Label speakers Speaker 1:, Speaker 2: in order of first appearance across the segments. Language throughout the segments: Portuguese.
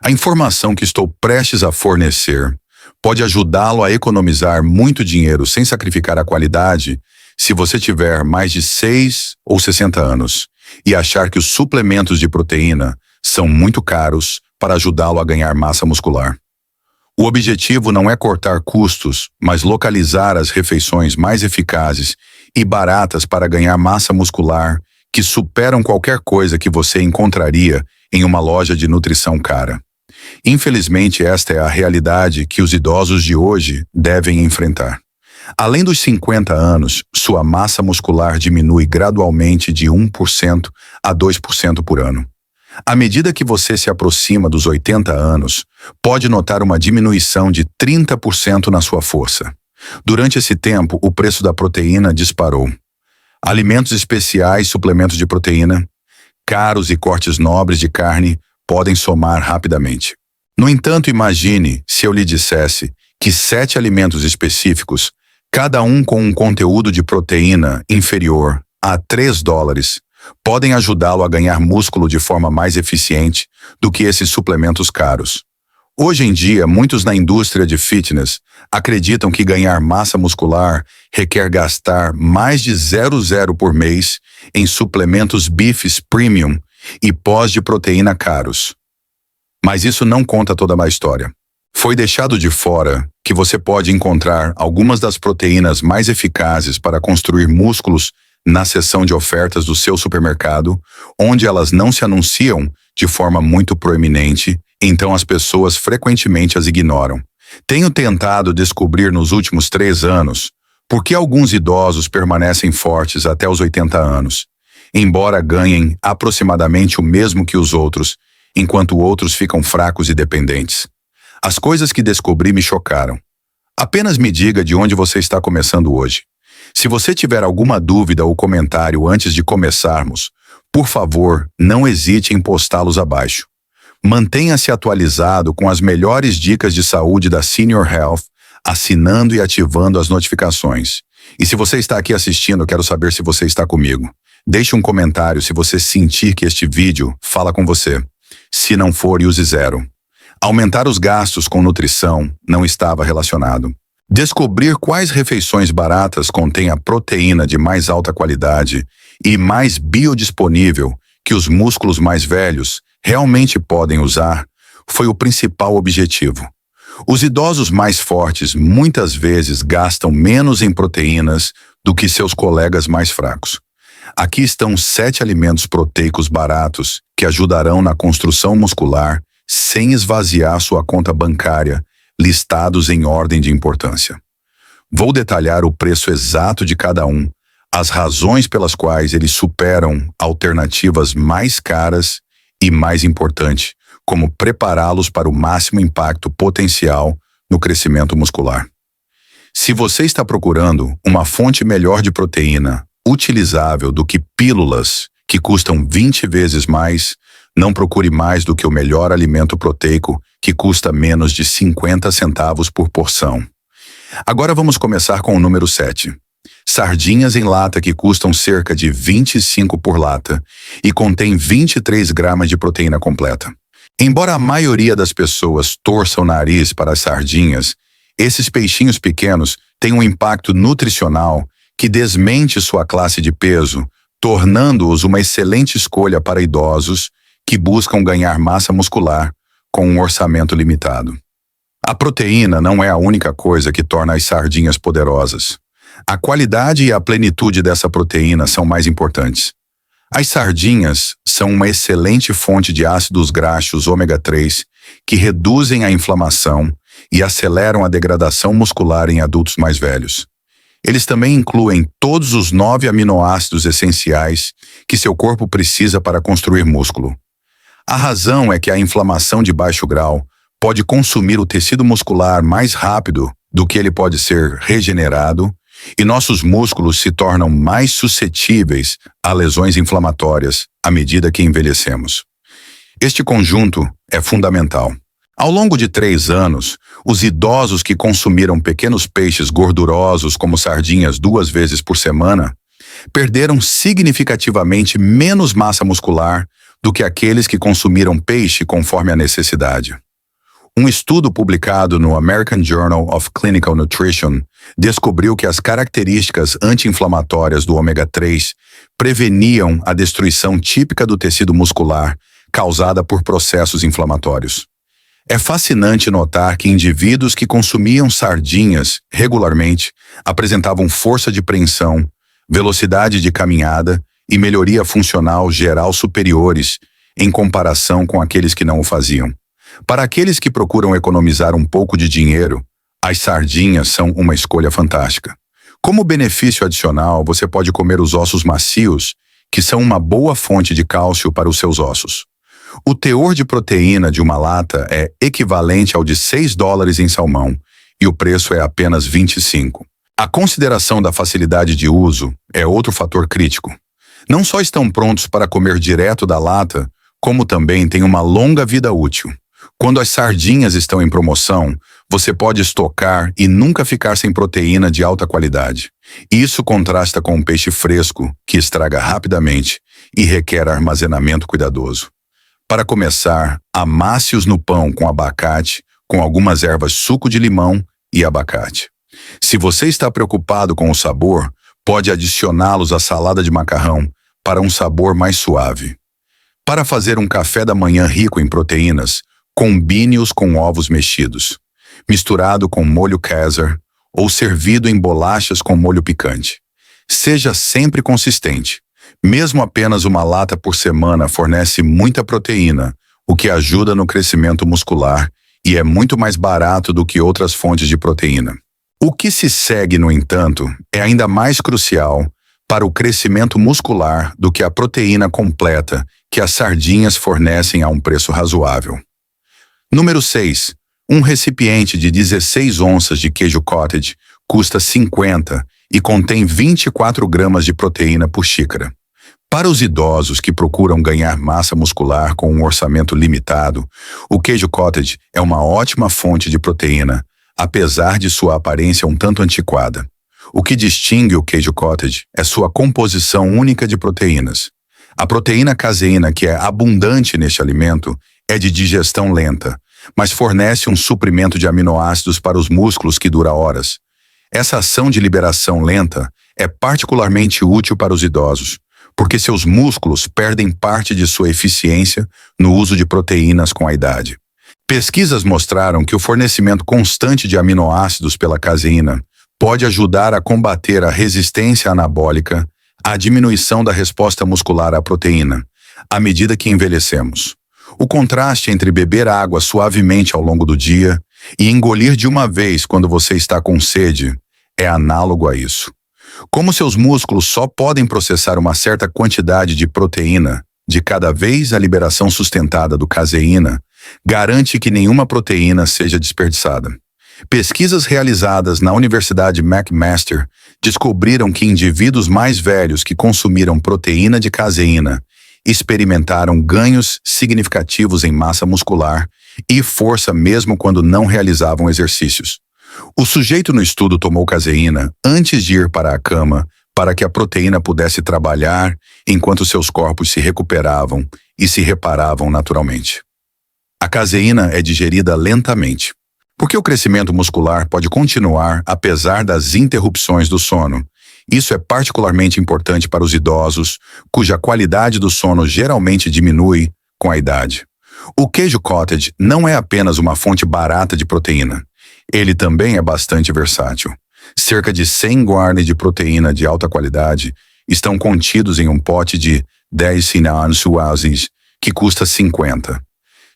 Speaker 1: A informação que estou prestes a fornecer pode ajudá-lo a economizar muito dinheiro sem sacrificar a qualidade se você tiver mais de 6 ou 60 anos e achar que os suplementos de proteína são muito caros para ajudá-lo a ganhar massa muscular. O objetivo não é cortar custos, mas localizar as refeições mais eficazes e baratas para ganhar massa muscular que superam qualquer coisa que você encontraria em uma loja de nutrição cara. Infelizmente, esta é a realidade que os idosos de hoje devem enfrentar. Além dos 50 anos, sua massa muscular diminui gradualmente de 1% a 2% por ano. À medida que você se aproxima dos 80 anos, pode notar uma diminuição de 30% na sua força. Durante esse tempo, o preço da proteína disparou. Alimentos especiais, suplementos de proteína, caros e cortes nobres de carne podem somar rapidamente. No entanto, imagine se eu lhe dissesse que 7 alimentos específicos, cada um com um conteúdo de proteína inferior a $3, podem ajudá-lo a ganhar músculo de forma mais eficiente do que esses suplementos caros. Hoje em dia, muitos na indústria de fitness acreditam que ganhar massa muscular requer gastar mais de 0,0 por mês em suplementos bifes premium e pós de proteína caros. Mas isso não conta toda a história. Foi deixado de fora que você pode encontrar algumas das proteínas mais eficazes para construir músculos na seção de ofertas do seu supermercado, onde elas não se anunciam de forma muito proeminente, então as pessoas frequentemente as ignoram. Tenho tentado descobrir nos últimos 3 anos por que alguns idosos permanecem fortes até os 80 anos, embora ganhem aproximadamente o mesmo que os outros, enquanto outros ficam fracos e dependentes. As coisas que descobri me chocaram. Apenas me diga de onde você está começando hoje. Se você tiver alguma dúvida ou comentário antes de começarmos, por favor, não hesite em postá-los abaixo. Mantenha-se atualizado com as melhores dicas de saúde da Senior Health, assinando e ativando as notificações. E se você está aqui assistindo, quero saber se você está comigo. Deixe um comentário se você sentir que este vídeo fala com você. Se não for, use 0. Aumentar os gastos com nutrição não estava relacionado. Descobrir quais refeições baratas contêm a proteína de mais alta qualidade e mais biodisponível que os músculos mais velhos realmente podem usar foi o principal objetivo. Os idosos mais fortes muitas vezes gastam menos em proteínas do que seus colegas mais fracos. Aqui estão 7 alimentos proteicos baratos que ajudarão na construção muscular sem esvaziar sua conta bancária, listados em ordem de importância. Vou detalhar o preço exato de cada um, as razões pelas quais eles superam alternativas mais caras e, mais importante, como prepará-los para o máximo impacto potencial no crescimento muscular. Se você está procurando uma fonte melhor de proteína, utilizável do que pílulas que custam 20 vezes mais, não procure mais do que o melhor alimento proteico que custa menos de 50 centavos por porção. Agora vamos começar com o número 7. Sardinhas em lata que custam cerca de 25 por lata e contém 23 gramas de proteína completa. Embora a maioria das pessoas torça o nariz para as sardinhas, esses peixinhos pequenos têm um impacto nutricional que desmente sua classe de peso, tornando-os uma excelente escolha para idosos que buscam ganhar massa muscular com um orçamento limitado. A proteína não é a única coisa que torna as sardinhas poderosas. A qualidade e a plenitude dessa proteína são mais importantes. As sardinhas são uma excelente fonte de ácidos graxos ômega 3 que reduzem a inflamação e aceleram a degradação muscular em adultos mais velhos. Eles também incluem todos os 9 aminoácidos essenciais que seu corpo precisa para construir músculo. A razão é que a inflamação de baixo grau pode consumir o tecido muscular mais rápido do que ele pode ser regenerado, e nossos músculos se tornam mais suscetíveis a lesões inflamatórias à medida que envelhecemos. Este conjunto é fundamental. Ao longo de 3 anos, os idosos que consumiram pequenos peixes gordurosos como sardinhas 2 vezes por semana perderam significativamente menos massa muscular do que aqueles que consumiram peixe conforme a necessidade. Um estudo publicado no American Journal of Clinical Nutrition descobriu que as características anti-inflamatórias do ômega 3 preveniam a destruição típica do tecido muscular causada por processos inflamatórios. É fascinante notar que indivíduos que consumiam sardinhas regularmente apresentavam força de preensão, velocidade de caminhada e melhoria funcional geral superiores em comparação com aqueles que não o faziam. Para aqueles que procuram economizar um pouco de dinheiro, as sardinhas são uma escolha fantástica. Como benefício adicional, você pode comer os ossos macios, que são uma boa fonte de cálcio para os seus ossos. O teor de proteína de uma lata é equivalente ao de $6 em salmão, e o preço é apenas 25. A consideração da facilidade de uso é outro fator crítico. Não só estão prontos para comer direto da lata, como também têm uma longa vida útil. Quando as sardinhas estão em promoção, você pode estocar e nunca ficar sem proteína de alta qualidade. Isso contrasta com um peixe fresco, que estraga rapidamente e requer armazenamento cuidadoso. Para começar, amasse-os no pão com abacate, com algumas ervas suco de limão e abacate. Se você está preocupado com o sabor, pode adicioná-los à salada de macarrão para um sabor mais suave. Para fazer um café da manhã rico em proteínas, combine-os com ovos mexidos, misturado com molho Caesar ou servido em bolachas com molho picante. Seja sempre consistente. Mesmo apenas uma lata por semana fornece muita proteína, o que ajuda no crescimento muscular e é muito mais barato do que outras fontes de proteína. O que se segue, no entanto, é ainda mais crucial para o crescimento muscular do que a proteína completa que as sardinhas fornecem a um preço razoável. Número 6. Um recipiente de 16 onças de queijo cottage custa 50 e contém 24 gramas de proteína por xícara. Para os idosos que procuram ganhar massa muscular com um orçamento limitado, o queijo cottage é uma ótima fonte de proteína, apesar de sua aparência um tanto antiquada. O que distingue o queijo cottage é sua composição única de proteínas. A proteína caseína, que é abundante neste alimento, é de digestão lenta, mas fornece um suprimento de aminoácidos para os músculos que dura horas. Essa ação de liberação lenta é particularmente útil para os idosos, porque seus músculos perdem parte de sua eficiência no uso de proteínas com a idade. Pesquisas mostraram que o fornecimento constante de aminoácidos pela caseína pode ajudar a combater a resistência anabólica, a diminuição da resposta muscular à proteína, à medida que envelhecemos. O contraste entre beber água suavemente ao longo do dia e engolir de uma vez quando você está com sede é análogo a isso. Como seus músculos só podem processar uma certa quantidade de proteína de cada vez, a liberação sustentada do caseína garante que nenhuma proteína seja desperdiçada. Pesquisas realizadas na Universidade McMaster descobriram que indivíduos mais velhos que consumiram proteína de caseína experimentaram ganhos significativos em massa muscular e força mesmo quando não realizavam exercícios. O sujeito no estudo tomou caseína antes de ir para a cama para que a proteína pudesse trabalhar enquanto seus corpos se recuperavam e se reparavam naturalmente. A caseína é digerida lentamente, porque o crescimento muscular pode continuar apesar das interrupções do sono. Isso é particularmente importante para os idosos, cuja qualidade do sono geralmente diminui com a idade. O queijo cottage não é apenas uma fonte barata de proteína. Ele também é bastante versátil. Cerca de 100 guardas de proteína de alta qualidade estão contidos em um pote de 10 cinauases, que custa 50.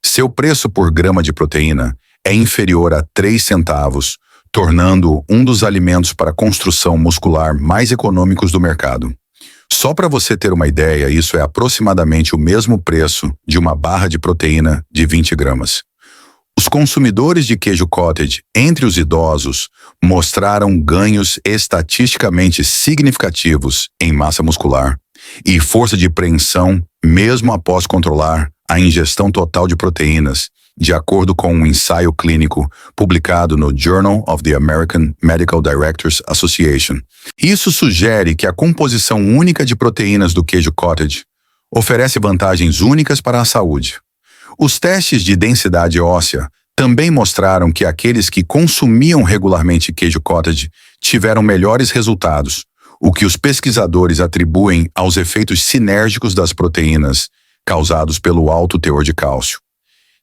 Speaker 1: Seu preço por grama de proteína é inferior a 3 centavos, tornando-o um dos alimentos para construção muscular mais econômicos do mercado. Só para você ter uma ideia, isso é aproximadamente o mesmo preço de uma barra de proteína de 20 gramas. Os consumidores de queijo cottage entre os idosos mostraram ganhos estatisticamente significativos em massa muscular e força de preensão mesmo após controlar a ingestão total de proteínas, de acordo com um ensaio clínico publicado no Journal of the American Medical Directors Association. Isso sugere que a composição única de proteínas do queijo cottage, Oferece vantagens únicas para a saúde. Os testes de densidade óssea também mostraram que aqueles que consumiam regularmente queijo cottage tiveram melhores resultados, o que os pesquisadores atribuem aos efeitos sinérgicos das proteínas causados pelo alto teor de cálcio.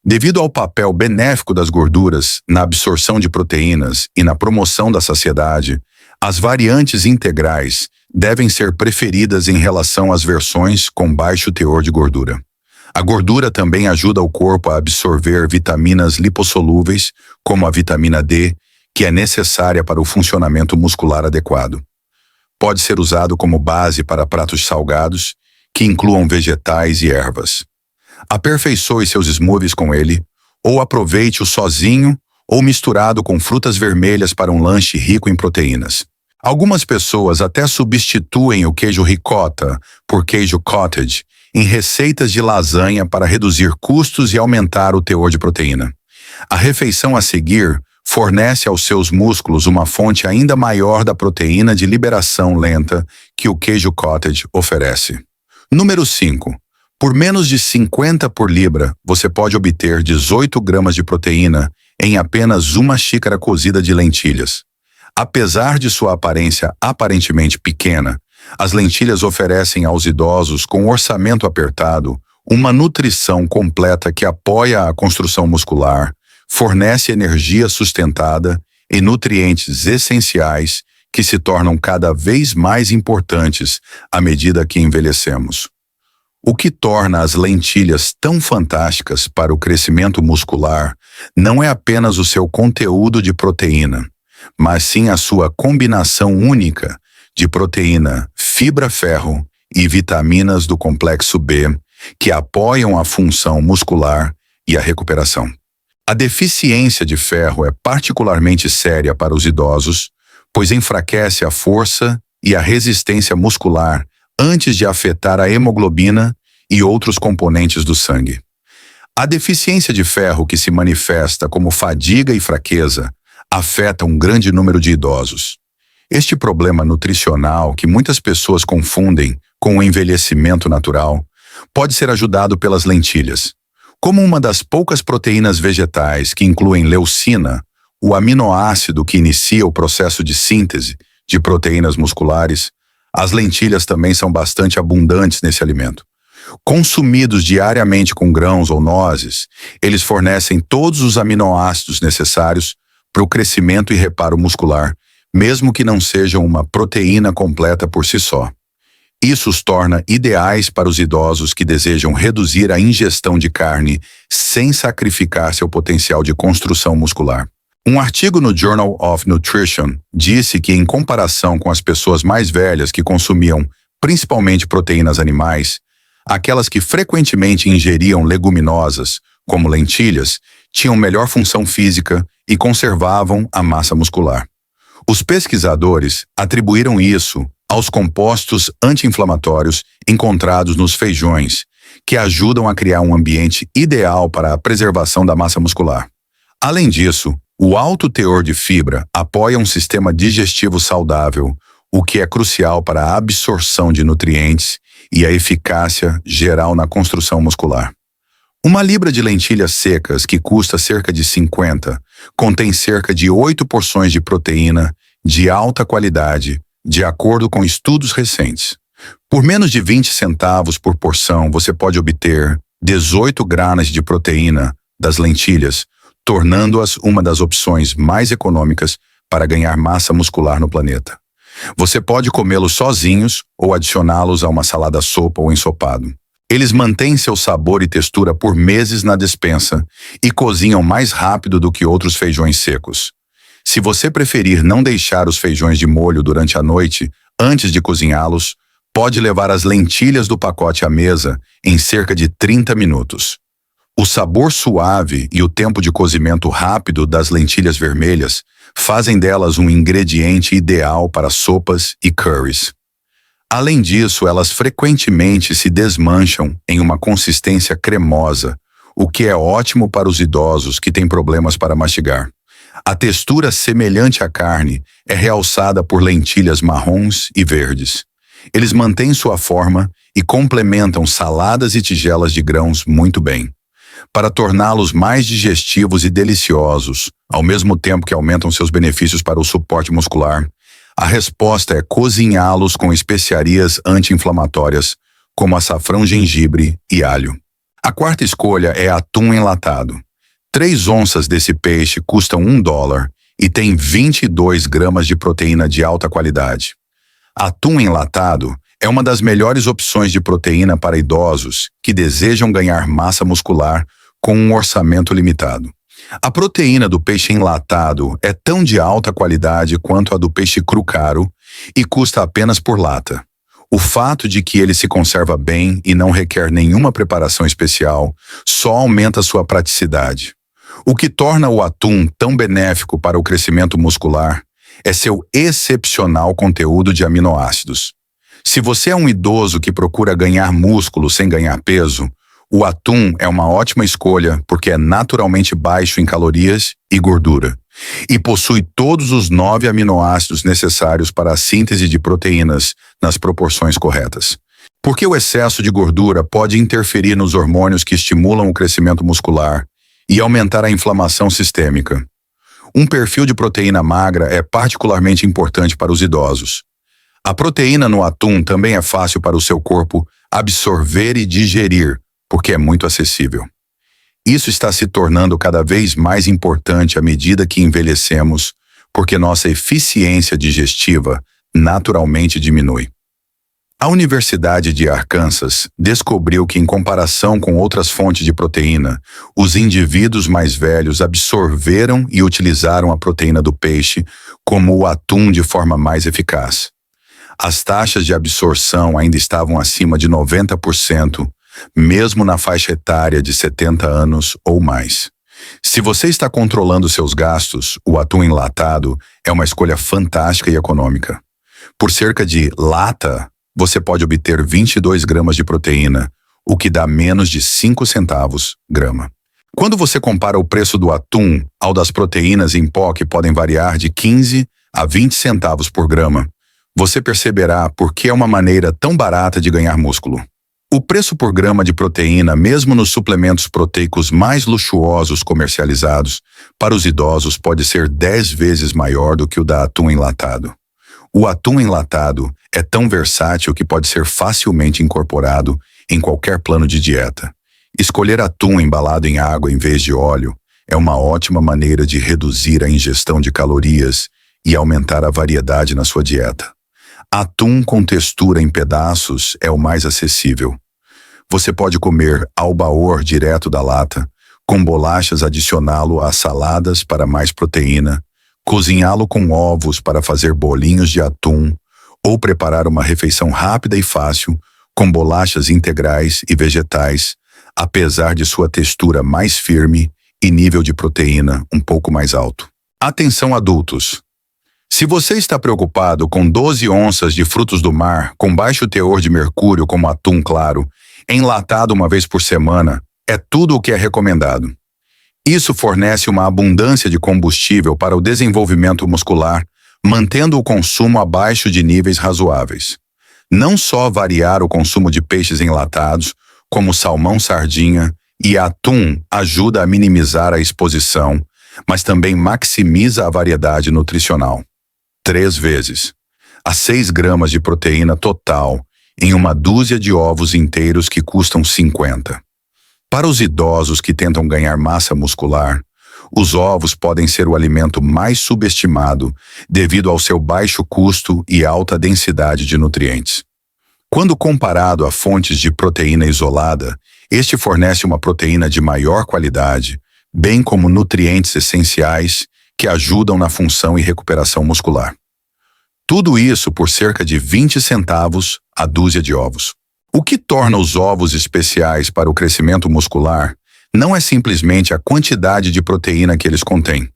Speaker 1: Devido ao papel benéfico das gorduras na absorção de proteínas e na promoção da saciedade, as variantes integrais devem ser preferidas em relação às versões com baixo teor de gordura. A gordura também ajuda o corpo a absorver vitaminas lipossolúveis, como a vitamina D, que é necessária para o funcionamento muscular adequado. Pode ser usado como base para pratos salgados, que incluam vegetais e ervas. Aperfeiçoe seus smoothies com ele, ou aproveite-o sozinho ou misturado com frutas vermelhas para um lanche rico em proteínas. Algumas pessoas até substituem o queijo ricota por queijo cottage em receitas de lasanha para reduzir custos e aumentar o teor de proteína. A refeição a seguir fornece aos seus músculos uma fonte ainda maior da proteína de liberação lenta que o queijo cottage oferece. Número 5. Por menos de 50 por libra, você pode obter 18 gramas de proteína em apenas uma xícara cozida de lentilhas. Apesar de sua aparência aparentemente pequena, as lentilhas oferecem aos idosos com orçamento apertado uma nutrição completa que apoia a construção muscular, fornece energia sustentada e nutrientes essenciais que se tornam cada vez mais importantes à medida que envelhecemos. O que torna as lentilhas tão fantásticas para o crescimento muscular não é apenas o seu conteúdo de proteína, mas sim a sua combinação única de proteína, fibra-ferro e vitaminas do complexo B, que apoiam a função muscular e a recuperação. A deficiência de ferro é particularmente séria para os idosos, pois enfraquece a força e a resistência muscular antes de afetar a hemoglobina e outros componentes do sangue. A deficiência de ferro, que se manifesta como fadiga e fraqueza, afeta um grande número de idosos. Este problema nutricional, que muitas pessoas confundem com o envelhecimento natural, pode ser ajudado pelas lentilhas. Como uma das poucas proteínas vegetais que incluem leucina, o aminoácido que inicia o processo de síntese de proteínas musculares, as lentilhas também são bastante abundantes nesse alimento. Consumidos diariamente com grãos ou nozes, eles fornecem todos os aminoácidos necessários para o crescimento e reparo muscular, mesmo que não sejam uma proteína completa por si só. Isso os torna ideais para os idosos que desejam reduzir a ingestão de carne sem sacrificar seu potencial de construção muscular. Um artigo no Journal of Nutrition disse que, em comparação com as pessoas mais velhas que consumiam principalmente proteínas animais, aquelas que frequentemente ingeriam leguminosas, como lentilhas, tinham melhor função física e conservavam a massa muscular. Os pesquisadores atribuíram isso aos compostos anti-inflamatórios encontrados nos feijões, que ajudam a criar um ambiente ideal para a preservação da massa muscular. Além disso, o alto teor de fibra apoia um sistema digestivo saudável, o que é crucial para a absorção de nutrientes e a eficácia geral na construção muscular. Uma libra de lentilhas secas, que custa cerca de 50, contém cerca de 8 porções de proteína de alta qualidade, de acordo com estudos recentes. Por menos de 20 centavos por porção, você pode obter 18 gramas de proteína das lentilhas, tornando-as uma das opções mais econômicas para ganhar massa muscular no planeta. Você pode comê-los sozinhos ou adicioná-los a uma salada sopa ou ensopado. Eles mantêm seu sabor e textura por meses na despensa e cozinham mais rápido do que outros feijões secos. Se você preferir não deixar os feijões de molho durante a noite, antes de cozinhá-los, pode levar as lentilhas do pacote à mesa em cerca de 30 minutos. O sabor suave e o tempo de cozimento rápido das lentilhas vermelhas fazem delas um ingrediente ideal para sopas e curries. Além disso, elas frequentemente se desmancham em uma consistência cremosa, o que é ótimo para os idosos que têm problemas para mastigar. A textura semelhante à carne é realçada por lentilhas marrons e verdes. Eles mantêm sua forma e complementam saladas e tigelas de grãos muito bem. Para torná-los mais digestivos e deliciosos, ao mesmo tempo que aumentam seus benefícios para o suporte muscular, a resposta é cozinhá-los com especiarias anti-inflamatórias, como açafrão, gengibre e alho. A quarta escolha é atum enlatado. 3 onças desse peixe custam $1 e tem 22 gramas de proteína de alta qualidade. Atum enlatado é uma das melhores opções de proteína para idosos que desejam ganhar massa muscular com um orçamento limitado. A proteína do peixe enlatado é tão de alta qualidade quanto a do peixe cru caro e custa apenas por lata. O fato de que ele se conserva bem e não requer nenhuma preparação especial só aumenta sua praticidade. O que torna o atum tão benéfico para o crescimento muscular é seu excepcional conteúdo de aminoácidos. Se você é um idoso que procura ganhar músculo sem ganhar peso, o atum é uma ótima escolha porque é naturalmente baixo em calorias e gordura e possui todos os 9 aminoácidos necessários para a síntese de proteínas nas proporções corretas. Porque o excesso de gordura pode interferir nos hormônios que estimulam o crescimento muscular e aumentar a inflamação sistêmica. Um perfil de proteína magra é particularmente importante para os idosos. A proteína no atum também é fácil para o seu corpo absorver e digerir, porque é muito acessível. Isso está se tornando cada vez mais importante à medida que envelhecemos, porque nossa eficiência digestiva naturalmente diminui. A Universidade de Arkansas descobriu que, em comparação com outras fontes de proteína, os indivíduos mais velhos absorveram e utilizaram a proteína do peixe como o atum de forma mais eficaz. As taxas de absorção ainda estavam acima de 90%, mesmo na faixa etária de 70 anos ou mais. Se você está controlando seus gastos, o atum enlatado é uma escolha fantástica e econômica. Por cerca de lata, você pode obter 22 gramas de proteína, o que dá menos de 5 centavos grama. Quando você compara o preço do atum ao das proteínas em pó, que podem variar de 15 a 20 centavos por grama, você perceberá por que é uma maneira tão barata de ganhar músculo. O preço por grama de proteína, mesmo nos suplementos proteicos mais luxuosos comercializados, para os idosos pode ser 10 vezes maior do que o da atum enlatado. O atum enlatado é tão versátil que pode ser facilmente incorporado em qualquer plano de dieta. Escolher atum embalado em água em vez de óleo é uma ótima maneira de reduzir a ingestão de calorias e aumentar a variedade na sua dieta. Atum com textura em pedaços é o mais acessível. Você pode comer ao baor direto da lata, com bolachas adicioná-lo a saladas para mais proteína, cozinhá-lo com ovos para fazer bolinhos de atum, ou preparar uma refeição rápida e fácil com bolachas integrais e vegetais, apesar de sua textura mais firme e nível de proteína um pouco mais alto. Atenção, adultos! Se você está preocupado com 12 onças de frutos do mar com baixo teor de mercúrio como atum claro, enlatado uma vez por semana, é tudo o que é recomendado. Isso fornece uma abundância de combustível para o desenvolvimento muscular, mantendo o consumo abaixo de níveis razoáveis. Não só variar o consumo de peixes enlatados, como salmão, sardinha e atum ajuda a minimizar a exposição, mas também maximiza a variedade nutricional. 3 vezes. A 6 gramas de proteína total em uma dúzia de ovos inteiros que custam 50. Para os idosos que tentam ganhar massa muscular, os ovos podem ser o alimento mais subestimado devido ao seu baixo custo e alta densidade de nutrientes. Quando comparado a fontes de proteína isolada, este fornece uma proteína de maior qualidade, bem como nutrientes essenciais que ajudam na função e recuperação muscular. Tudo isso por cerca de 20 centavos a dúzia de ovos. O que torna os ovos especiais para o crescimento muscular não é simplesmente a quantidade de proteína que eles contêm,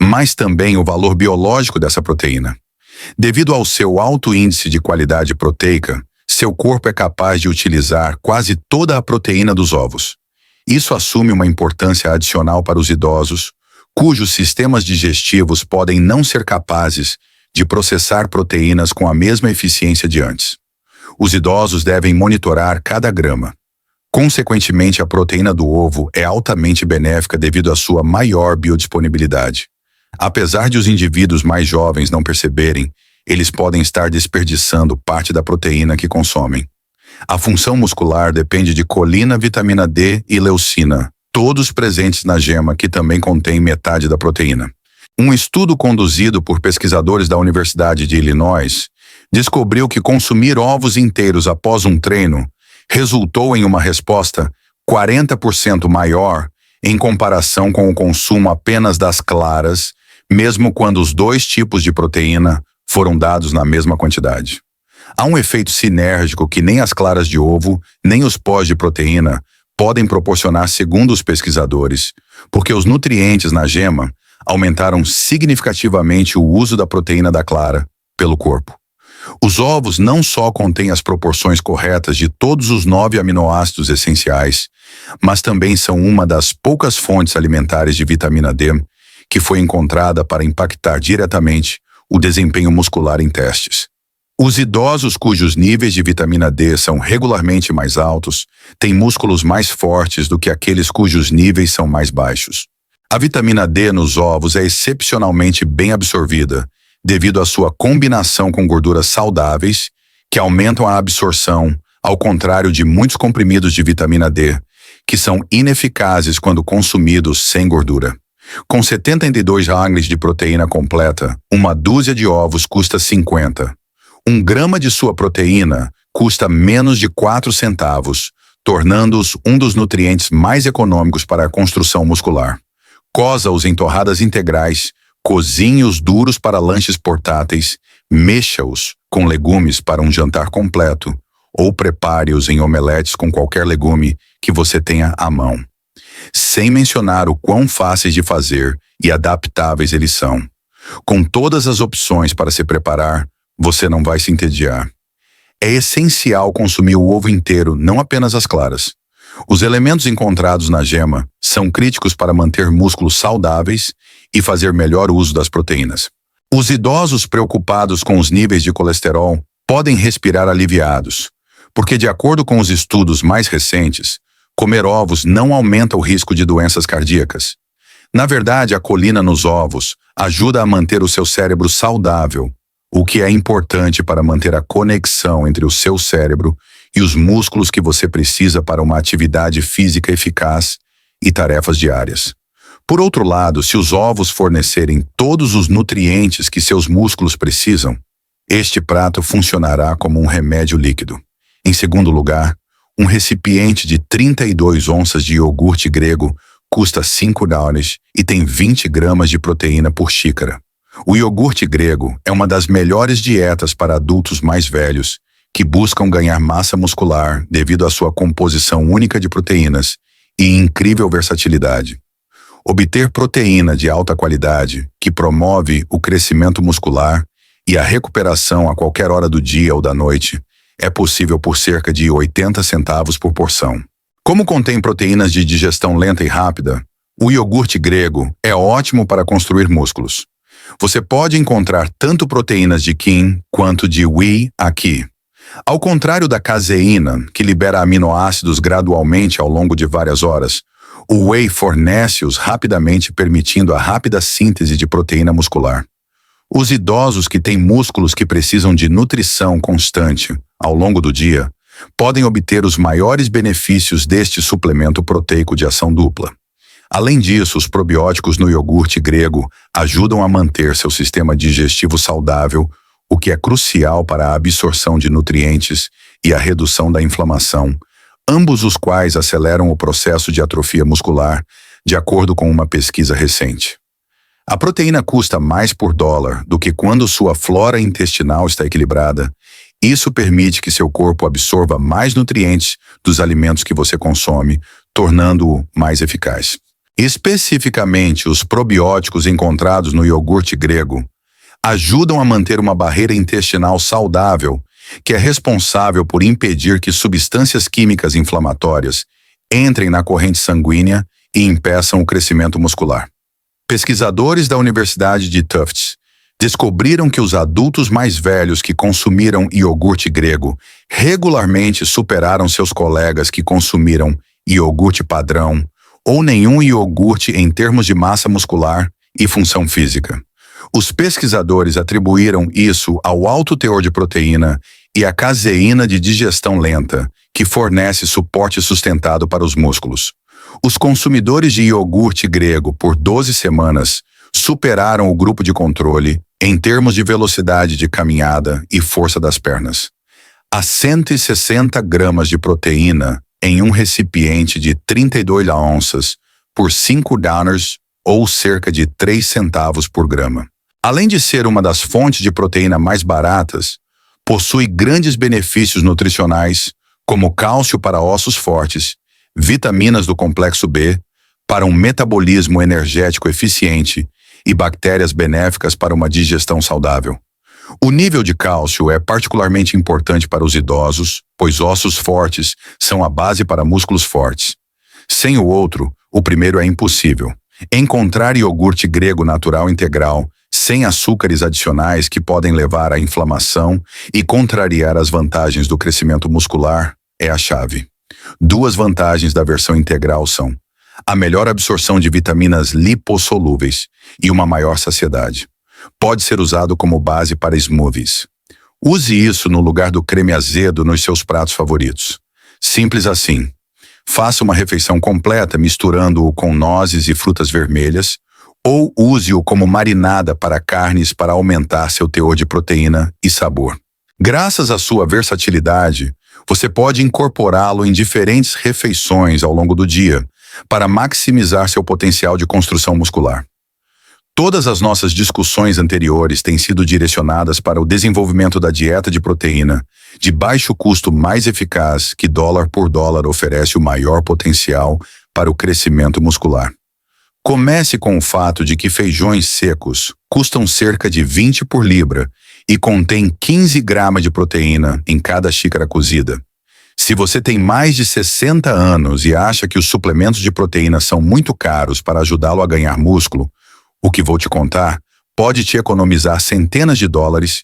Speaker 1: mas também o valor biológico dessa proteína. Devido ao seu alto índice de qualidade proteica, seu corpo é capaz de utilizar quase toda a proteína dos ovos. Isso assume uma importância adicional para os idosos, cujos sistemas digestivos podem não ser capazes de processar proteínas com a mesma eficiência de antes. Os idosos devem monitorar cada grama. Consequentemente, a proteína do ovo é altamente benéfica devido à sua maior biodisponibilidade. Apesar de os indivíduos mais jovens não perceberem, eles podem estar desperdiçando parte da proteína que consomem. A função muscular depende de colina, vitamina D e leucina, todos presentes na gema, que também contém metade da proteína. Um estudo conduzido por pesquisadores da Universidade de Illinois descobriu que consumir ovos inteiros após um treino resultou em uma resposta 40% maior em comparação com o consumo apenas das claras, mesmo quando os dois tipos de proteína foram dados na mesma quantidade. Há um efeito sinérgico que nem as claras de ovo, nem os pós de proteína podem proporcionar, segundo os pesquisadores, porque os nutrientes na gema aumentaram significativamente o uso da proteína da clara pelo corpo. Os ovos não só contêm as proporções corretas de todos os 9 aminoácidos essenciais, mas também são uma das poucas fontes alimentares de vitamina D que foi encontrada para impactar diretamente o desempenho muscular em testes. Os idosos cujos níveis de vitamina D são regularmente mais altos têm músculos mais fortes do que aqueles cujos níveis são mais baixos. A vitamina D nos ovos é excepcionalmente bem absorvida, devido à sua combinação com gorduras saudáveis, que aumentam a absorção, ao contrário de muitos comprimidos de vitamina D, que são ineficazes quando consumidos sem gordura. Com 72 gramas de proteína completa, uma dúzia de ovos custa 50. 1 grama de sua proteína custa menos de 4 centavos, tornando-os um dos nutrientes mais econômicos para a construção muscular. Coza-os em torradas integrais, cozinhe-os duros para lanches portáteis, mexa-os com legumes para um jantar completo, ou prepare-os em omeletes com qualquer legume que você tenha à mão. Sem mencionar o quão fáceis de fazer e adaptáveis eles são. Com todas as opções para se preparar, você não vai se entediar. É essencial consumir o ovo inteiro, não apenas as claras. Os elementos encontrados na gema são críticos para manter músculos saudáveis e fazer melhor uso das proteínas. Os idosos preocupados com os níveis de colesterol podem respirar aliviados, porque, de acordo com os estudos mais recentes, comer ovos não aumenta o risco de doenças cardíacas. Na verdade, a colina nos ovos ajuda a manter o seu cérebro saudável, o que é importante para manter a conexão entre o seu cérebro e os músculos que você precisa para uma atividade física eficaz e tarefas diárias. Por outro lado, se os ovos fornecerem todos os nutrientes que seus músculos precisam, este prato funcionará como um remédio líquido. Em segundo lugar, um recipiente de 32 onças de iogurte grego custa 5 dólares e tem 20 gramas de proteína por xícara. O iogurte grego é uma das melhores dietas para adultos mais velhos que buscam ganhar massa muscular devido à sua composição única de proteínas e incrível versatilidade. Obter proteína de alta qualidade, que promove o crescimento muscular e a recuperação a qualquer hora do dia ou da noite, é possível por cerca de 80 centavos por porção. Como contém proteínas de digestão lenta e rápida, o iogurte grego é ótimo para construir músculos. Você pode encontrar tanto proteínas de Qin quanto de Whey aqui. Ao contrário da caseína, que libera aminoácidos gradualmente ao longo de várias horas, o Whey fornece-os rapidamente, permitindo a rápida síntese de proteína muscular. Os idosos que têm músculos que precisam de nutrição constante ao longo do dia podem obter os maiores benefícios deste suplemento proteico de ação dupla. Além disso, os probióticos no iogurte grego ajudam a manter seu sistema digestivo saudável, o que é crucial para a absorção de nutrientes e a redução da inflamação, ambos os quais aceleram o processo de atrofia muscular, de acordo com uma pesquisa recente. A proteína custa mais por dólar do que quando sua flora intestinal está equilibrada. Isso permite que seu corpo absorva mais nutrientes dos alimentos que você consome, tornando-o mais eficaz. Especificamente, os probióticos encontrados no iogurte grego ajudam a manter uma barreira intestinal saudável, que é responsável por impedir que substâncias químicas inflamatórias entrem na corrente sanguínea e impeçam o crescimento muscular. Pesquisadores da Universidade de Tufts Descobriram que os adultos mais velhos que consumiram iogurte grego regularmente superaram seus colegas que consumiram iogurte padrão ou nenhum iogurte em termos de massa muscular e função física. Os pesquisadores atribuíram isso ao alto teor de proteína e à caseína de digestão lenta, que fornece suporte sustentado para os músculos. Os consumidores de iogurte grego por 12 semanas superaram o grupo de controle em termos de velocidade de caminhada e força das pernas. Há 160 gramas de proteína em um recipiente de 32 onças por 5 dollars ou cerca de 3 centavos por grama. Além de ser uma das fontes de proteína mais baratas, possui grandes benefícios nutricionais, como cálcio para ossos fortes, vitaminas do complexo B, para um metabolismo energético eficiente e bactérias benéficas para uma digestão saudável. O nível de cálcio é particularmente importante para os idosos, pois ossos fortes são a base para músculos fortes. Sem o outro, o primeiro é impossível. Encontrar iogurte grego natural integral, sem açúcares adicionais que podem levar à inflamação e contrariar as vantagens do crescimento muscular, é a chave. Duas vantagens da versão integral são a melhor absorção de vitaminas lipossolúveis e uma maior saciedade. Pode ser usado como base para smoothies. Use isso no lugar do creme azedo nos seus pratos favoritos. Simples assim. Faça uma refeição completa misturando-o com nozes e frutas vermelhas, ou use-o como marinada para carnes para aumentar seu teor de proteína e sabor. Graças à sua versatilidade, você pode incorporá-lo em diferentes refeições ao longo do dia, para maximizar seu potencial de construção muscular. Todas as nossas discussões anteriores têm sido direcionadas para o desenvolvimento da dieta de proteína, de baixo custo mais eficaz que dólar por dólar oferece o maior potencial para o crescimento muscular. Comece com o fato de que feijões secos custam cerca de 20 por libra e contém 15 gramas de proteína em cada xícara cozida. Se você tem mais de 60 anos e acha que os suplementos de proteína são muito caros para ajudá-lo a ganhar músculo, o que vou te contar pode te economizar centenas de dólares